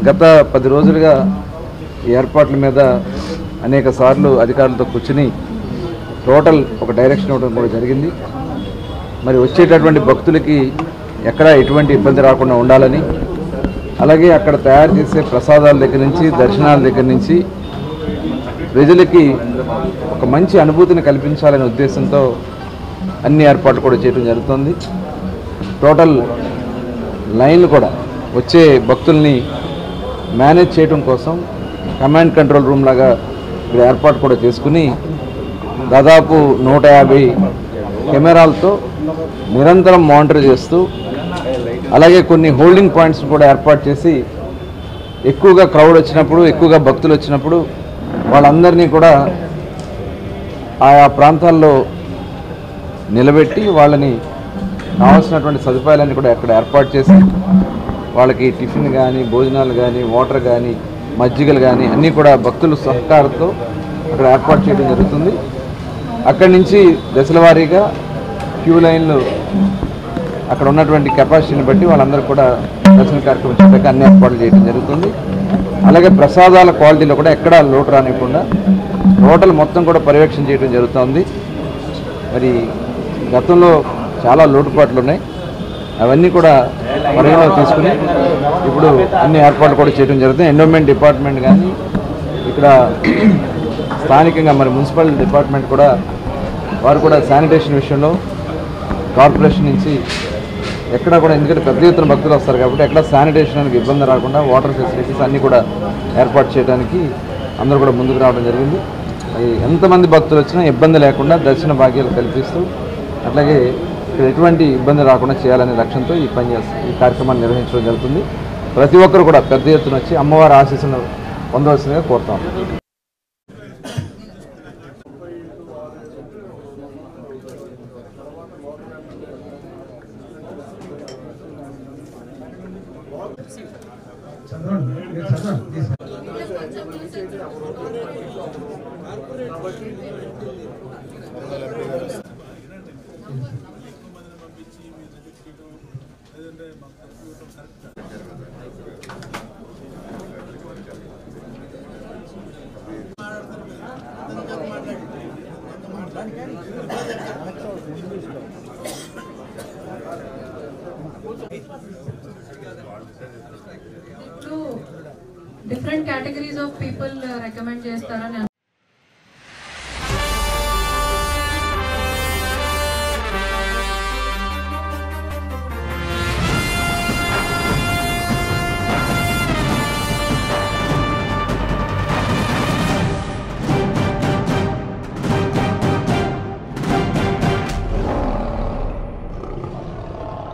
గత 10 రోజులుగా ఈ ఏర్పాట్ల మీద అనేక సార్లు అధికారులతో కూర్చుని టోటల్ ఒక డైరెక్షన్ ఇవ్వడం కూడా జరిగింది. మరి వచ్చేటటువంటి భక్తులకి ఎక్కడ ఎటువంటి ఇబ్బంది రాకుండా ఉండాలని, అలాగే అక్కడ తయారు చేసే ప్రసాదాల దగ్గర నుంచి దర్శనాల దగ్గర నుంచి ప్రజలకి ఒక మంచి అనుభూతిని కల్పించాలనే ఉద్దేశంతో అన్ని ఏర్పాట్లు కూడా చేయడం జరుగుతుంది. టోటల్ లైన్లు కూడా వచ్చే భక్తుల్ని మేనేజ్ చేయడం కోసం కమాండ్ కంట్రోల్ రూమ్ లాగా ఇక్కడ ఏర్పాటు కూడా చేసుకుని దాదాపు 150 కెమెరాలతో నిరంతరం మానిటర్ చేస్తూ, అలాగే కొన్ని హోల్డింగ్ పాయింట్స్ కూడా ఏర్పాటు చేసి ఎక్కువగా క్రౌడ్ వచ్చినప్పుడు, ఎక్కువగా భక్తులు వచ్చినప్పుడు వాళ్ళందరినీ కూడా ఆయా ప్రాంతాల్లో నిలబెట్టి వాళ్ళని కావాల్సినటువంటి సదుపాయాలన్నీ కూడా అక్కడ ఏర్పాటు చేసి వాళ్ళకి టిఫిన్ కానీ, భోజనాలు కానీ, వాటర్ కానీ, మజ్జిగలు కానీ అన్నీ కూడా భక్తుల సహకారంతో అక్కడ ఏర్పాటు చేయడం జరుగుతుంది. అక్కడి నుంచి దశల వారీగా క్యూ లైన్లు అక్కడ ఉన్నటువంటి కెపాసిటీని బట్టి వాళ్ళందరూ కూడా దర్శన కార్యక్రమం చేయడానికి అన్ని ఏర్పాట్లు చేయడం జరుగుతుంది. అలాగే ప్రసాదాల క్వాలిటీలో కూడా ఎక్కడా లోటు రానివ్వకుండా టోటల్ మొత్తం కూడా పర్యవేక్షణ చేయడం జరుగుతుంది. మరి గతంలో చాలా లోటుపాట్లు ఉన్నాయి, అవన్నీ కూడా పరిగణలోకి తీసుకుని ఇప్పుడు అన్ని ఏర్పాట్లు కూడా చేయడం జరుగుతుంది. ఎండోమెంట్ డిపార్ట్మెంట్ కానీ ఇక్కడ స్థానికంగా మరి మున్సిపల్ డిపార్ట్మెంట్ కూడా వారు కూడా శానిటేషన్ విషయంలో కార్పొరేషన్ నుంచి ఎక్కడ కూడా, ఎందుకంటే పెద్ద ఎత్తున భక్తులు వస్తారు కాబట్టి ఎక్కడ శానిటేషన్కి ఇబ్బంది రాకుండా వాటర్ ఫెసిలిటీస్ అన్నీ కూడా ఏర్పాటు చేయడానికి అందరూ కూడా ముందుకు రావడం జరిగింది. ఎంతమంది భక్తులు వచ్చినా ఇబ్బంది లేకుండా దర్శన భాగ్యాలు కల్పిస్తూ, అట్లాగే ఇక్కడ ఎటువంటి ఇబ్బంది రాకుండా చేయాలనే లక్ష్యంతో ఈ కార్యక్రమాన్ని నిర్వహించడం జరుగుతుంది. ప్రతి ఒక్కరు కూడా పెద్ద ఎత్తున వచ్చి అమ్మవారి ఆశీస్సును పొందవలసిందిగా కోరుతాం. Different categories of people recommend చేస్తారని